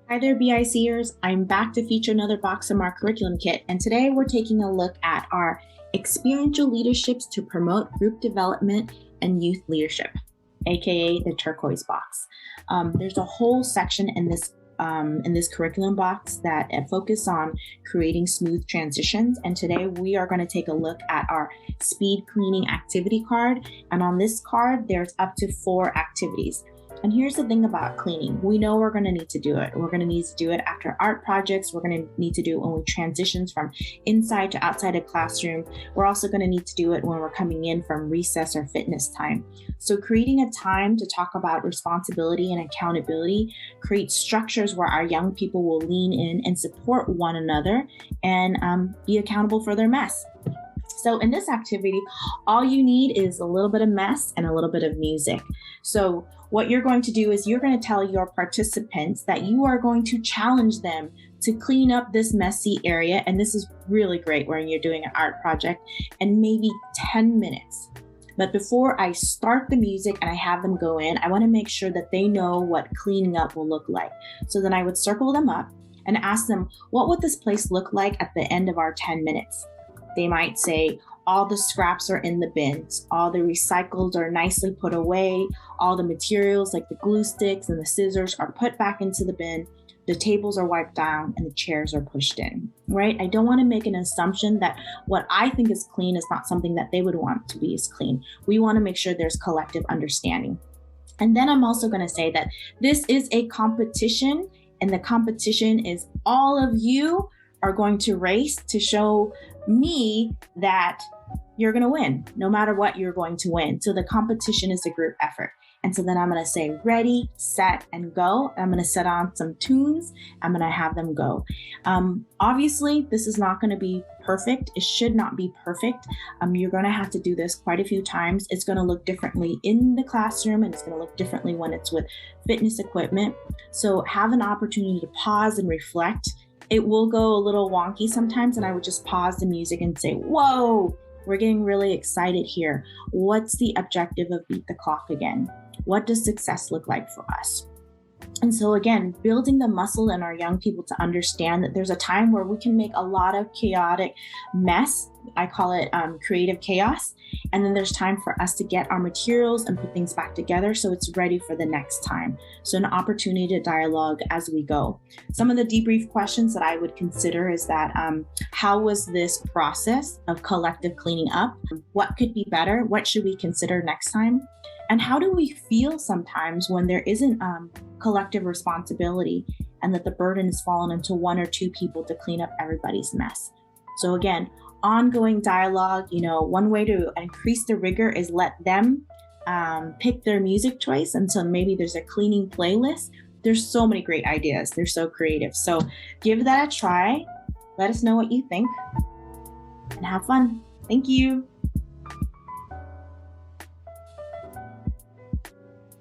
Hi there, BICers. I'm back to feature another box from our curriculum kit, and today we're taking a look at our experiential leaderships to promote group development and youth leadership, aka the turquoise box. There's a whole section in this curriculum box that focus on creating smooth transitions, and today we are going to take a look at our speed cleaning activity card. And on this card, there's up to 4 activities. And here's the thing about cleaning. We know we're going to need to do it. We're going to need to do it after art projects. We're going to need to do it when we transitions from inside to outside a classroom. We're also going to need to do it when we're coming in from recess or fitness time. So creating a time to talk about responsibility and accountability creates structures where our young people will lean in and support one another and be accountable for their mess. So in this activity, all you need is a little bit of mess and a little bit of music. So what you're going to do is you're going to tell your participants that you are going to challenge them to clean up this messy area. And this is really great when you're doing an art project, and maybe 10 minutes. But before I start the music and I have them go in, I want to make sure that they know what cleaning up will look like. So then I would circle them up and ask them, what would this place look like at the end of our 10 minutes? They might say, all the scraps are in the bins, all the recycles are nicely put away, all the materials like the glue sticks and the scissors are put back into the bin, the tables are wiped down, and the chairs are pushed in, right? I don't want to make an assumption that what I think is clean is not something that they would want to be as clean. We want to make sure there's collective understanding. And then I'm also going to say that this is a competition, and the competition is all of you are going to race to show me that you're going to win. No matter what, you're going to win. So the competition is a group effort. And so then I'm going to say ready, set, and go. I'm going to set on some tunes. I'm going to have them go. Obviously, this is not going to be perfect. It should not be perfect. You're going to have to do this quite a few times. It's going to look differently in the classroom, and it's going to look differently when it's with fitness equipment. So have an opportunity to pause and reflect. It will go a little wonky sometimes, and I would just pause the music and say, whoa, we're getting really excited here. What's the objective of Beat the Clock again? What does success look like for us? And so again, building the muscle in our young people to understand that there's a time where we can make a lot of chaotic mess. I call it creative chaos. And then there's time for us to get our materials and put things back together so it's ready for the next time. So an opportunity to dialogue as we go. Some of the debrief questions that I would consider is that how was this process of collective cleaning up? What could be better? What should we consider next time? And how do we feel sometimes when there isn't collective responsibility and that the burden is fallen into 1 or 2 people to clean up everybody's mess? So again, ongoing dialogue. One way to increase the rigor is let them pick their music choice. And so maybe there's a cleaning playlist. There's so many great ideas. They're so creative. So give that a try. Let us know what you think and have fun. Thank you.